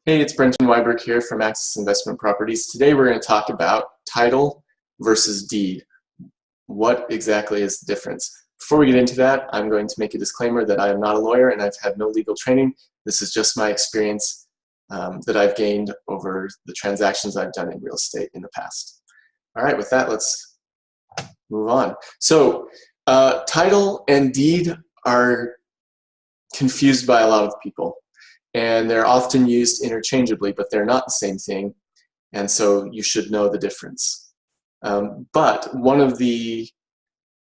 Hey, it's Brenton Weiberg here from Axis Investment Properties. Today we're going to talk about title versus deed. What exactly is the difference? Before we get into that, I'm going to make a disclaimer that I am not a lawyer and I've had no legal training. This is just my experience that I've gained over the transactions I've done in real estate in the past. All right, with that, let's move on. So, title and deed are confused by a lot of people. And they're often used interchangeably, but they're not the same thing, and so you should know the difference. But one of the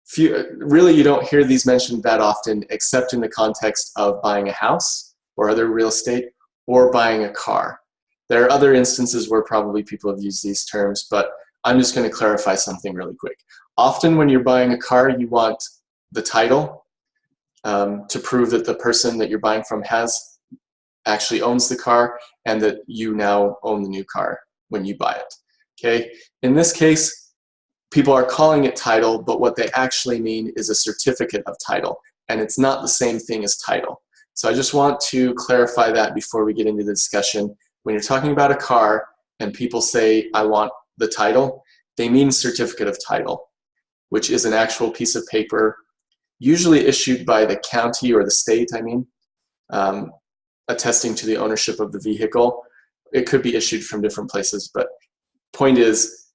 few, really you don't hear these mentioned that often except in the context of buying a house or other real estate or buying a car. There are other instances where probably people have used these terms, but I'm just going to clarify something really quick. Often when you're buying a car, you want the title to prove that the person that you're buying from actually owns the car and that you now own the new car when you buy it. Okay? In this case, people are calling it title, but what they actually mean is a certificate of title, and it's not the same thing as title. So I just want to clarify that before we get into the discussion. When you're talking about a car and people say, I want the title, they mean certificate of title, which is an actual piece of paper, usually issued by the county or the state, attesting to the ownership of the vehicle. It could be issued from different places, but point is,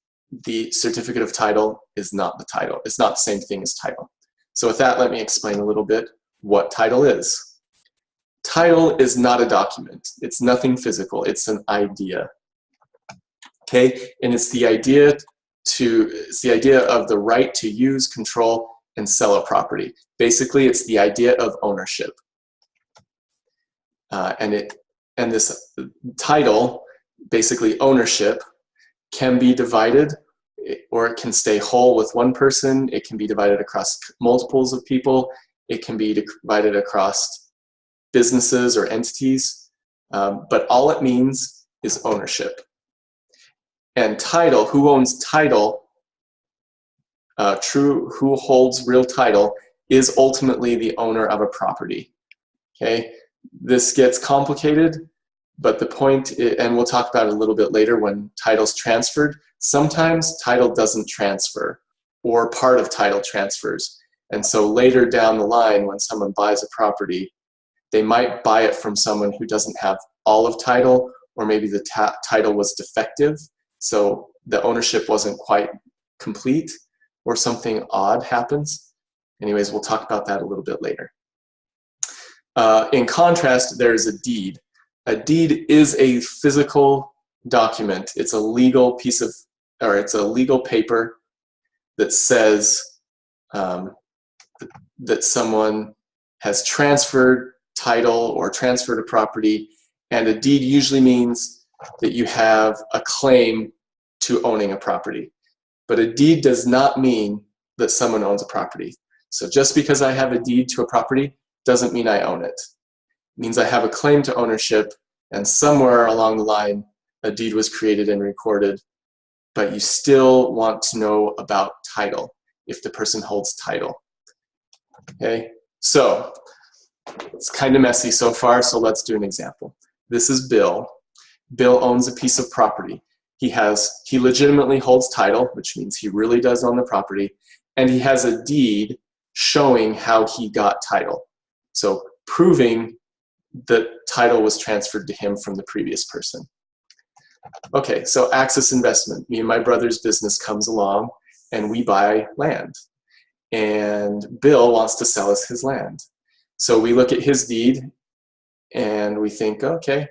the certificate of title is not the title. It's not the same thing as title. So with that, let me explain a little bit what title is. Title is not a document. It's nothing physical. It's an idea. Okay, and it's the idea of the right to use, control, and sell a property. Basically, it's the idea of ownership. And this title, basically ownership, can be divided, or it can stay whole with one person. It can be divided across multiples of people. It can be divided across businesses or entities. But all it means is ownership. And title, who owns title, who holds real title, is ultimately the owner of a property. Okay? This gets complicated, but the point, and we'll talk about it a little bit later when title's transferred, sometimes title doesn't transfer or part of title transfers. And so later down the line when someone buys a property, they might buy it from someone who doesn't have all of title, or maybe the title was defective, so the ownership wasn't quite complete, or something odd happens. Anyways, we'll talk about that a little bit later. In contrast, there's a deed. A deed is a physical document. It's a legal piece of, or it's a legal paper that says that someone has transferred title or transferred a property, and a deed usually means that you have a claim to owning a property. But a deed does not mean that someone owns a property. So just because I have a deed to a property doesn't mean I own it. It means I have a claim to ownership, and somewhere along the line a deed was created and recorded, but you still want to know about title if the person holds title. Okay, so it's kind of messy so far, so let's do an example. This is Bill. Bill owns a piece of property. He legitimately holds title, which means he really does own the property, and he has a deed showing how he got title. So proving that title was transferred to him from the previous person. Okay, so Axis Investment, me and my brother's business comes along and we buy land. And Bill wants to sell us his land. So we look at his deed and we think, okay,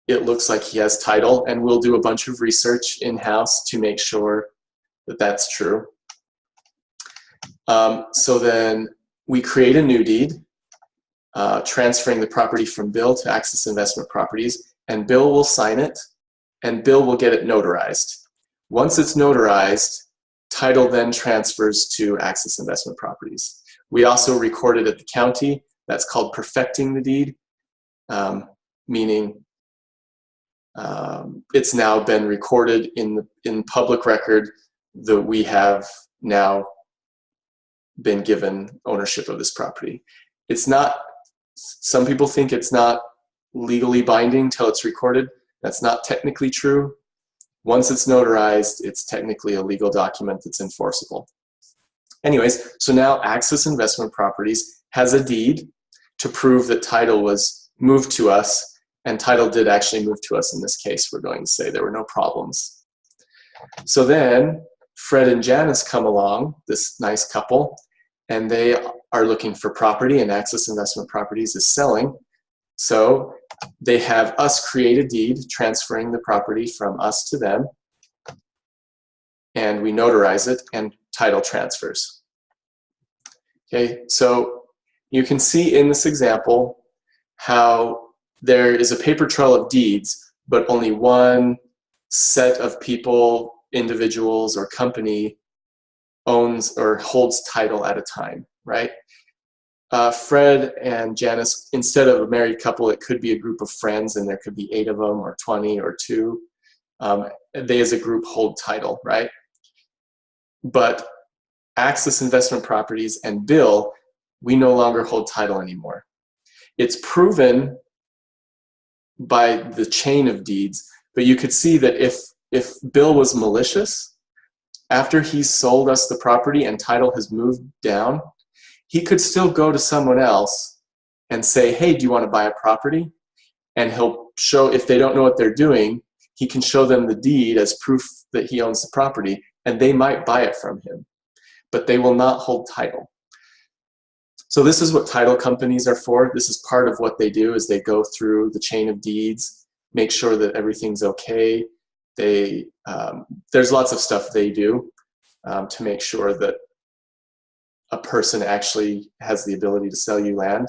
it looks like he has title, and we'll do a bunch of research in-house to make sure that that's true. So then we create a new deed, transferring the property from Bill to Axis Investment Properties, and Bill will sign it, and Bill will get it notarized. Once it's notarized, title then transfers to Axis Investment Properties. We also record it at the county. That's called perfecting the deed, meaning it's now been recorded in public record that we have now been given ownership of this property. It's not, some people think it's not legally binding till it's recorded. That's not technically true. Once it's notarized, it's technically a legal document that's enforceable. Anyways, so now Axis Investment Properties has a deed to prove that title was moved to us, and title did actually move to us in this case. We're going to say there were no problems. So then Fred and Janice come along, this nice couple, and they are looking for property, and Axis Investment Properties is selling. So they have us create a deed transferring the property from us to them, and we notarize it, and title transfers. Okay, so you can see in this example how there is a paper trail of deeds, but only one set of people, individuals, or company owns or holds title at a time, right? Fred and Janice, instead of a married couple, it could be a group of friends, and there could be 8 of them, or 20, or 2. They as a group hold title, right? But Axis Investment Properties and Bill, we no longer hold title anymore. It's proven by the chain of deeds, but you could see that if Bill was malicious, after he sold us the property and title has moved down, he could still go to someone else and say, hey, do you want to buy a property? And he'll show, if they don't know what they're doing, he can show them the deed as proof that he owns the property, and they might buy it from him, but they will not hold title. So this is what title companies are for. This is part of what they do, is they go through the chain of deeds, make sure that everything's okay. There's lots of stuff they do to make sure that a person actually has the ability to sell you land.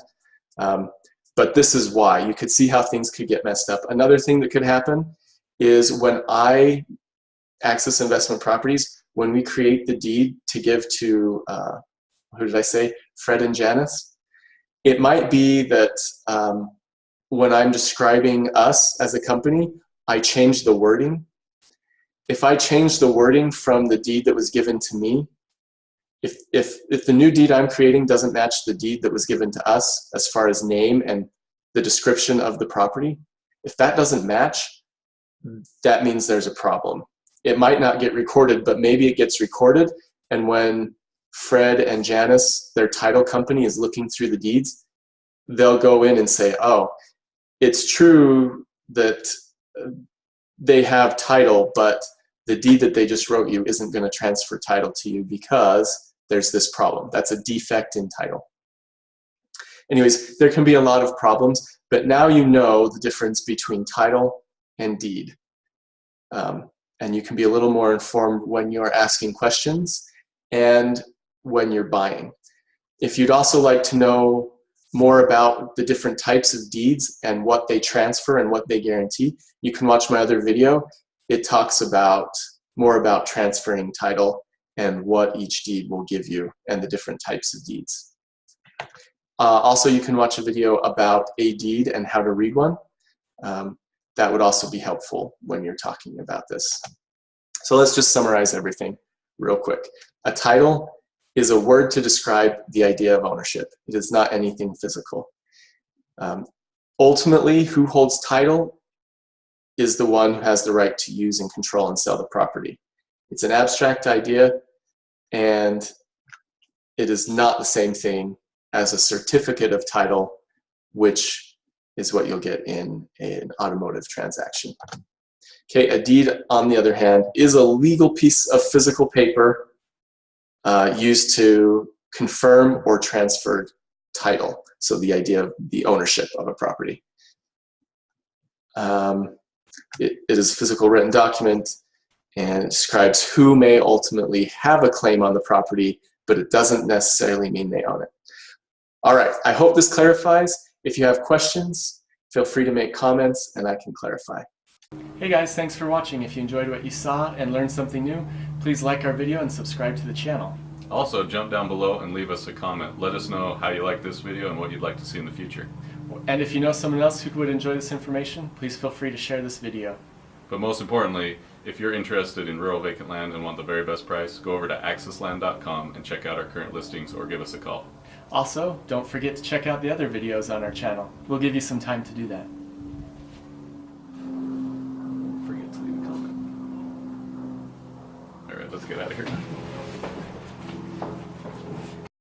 But this is why. You could see how things could get messed up. Another thing that could happen is when Axis Investment Properties, when we create the deed to give to, who did I say? Fred and Janice. It might be that when I'm describing us as a company, I change the wording. If I change the wording from the deed that was given to me, if the new deed I'm creating doesn't match the deed that was given to us as far as name and the description of the property, if that doesn't match, that means there's a problem. It might not get recorded, but maybe it gets recorded, and when Fred and Janice, their title company, is looking through the deeds, they'll go in and say, oh, it's true that they have title, but the deed that they just wrote you isn't going to transfer title to you because there's this problem. That's a defect in title. Anyways, there can be a lot of problems, but now you know the difference between title and deed. And you can be a little more informed when you're asking questions and when you're buying. If you'd also like to know more about the different types of deeds and what they transfer and what they guarantee, you can watch my other video. It talks more about transferring title and what each deed will give you and the different types of deeds. Also, you can watch a video about a deed and how to read one. That would also be helpful when you're talking about this. So let's just summarize everything real quick. A title is a word to describe the idea of ownership. It is not anything physical. Ultimately, who holds title is the one who has the right to use and control and sell the property. It's an abstract idea, and it is not the same thing as a certificate of title, which is what you'll get in an automotive transaction. Okay, a deed, on the other hand, is a legal piece of physical paper used to confirm or transfer title, so the idea of the ownership of a property. It is a physical written document, and it describes who may ultimately have a claim on the property, but it doesn't necessarily mean they own it. All right, I hope this clarifies. If you have questions, feel free to make comments and I can clarify. Hey guys, thanks for watching. If you enjoyed what you saw and learned something new, please like our video and subscribe to the channel. Also, jump down below and leave us a comment. Let us know how you like this video and what you'd like to see in the future. And if you know someone else who would enjoy this information, please feel free to share this video. But most importantly, if you're interested in rural vacant land and want the very best price, go over to axisland.com and check out our current listings or give us a call. Also, don't forget to check out the other videos on our channel. We'll give you some time to do that. let's get out of here.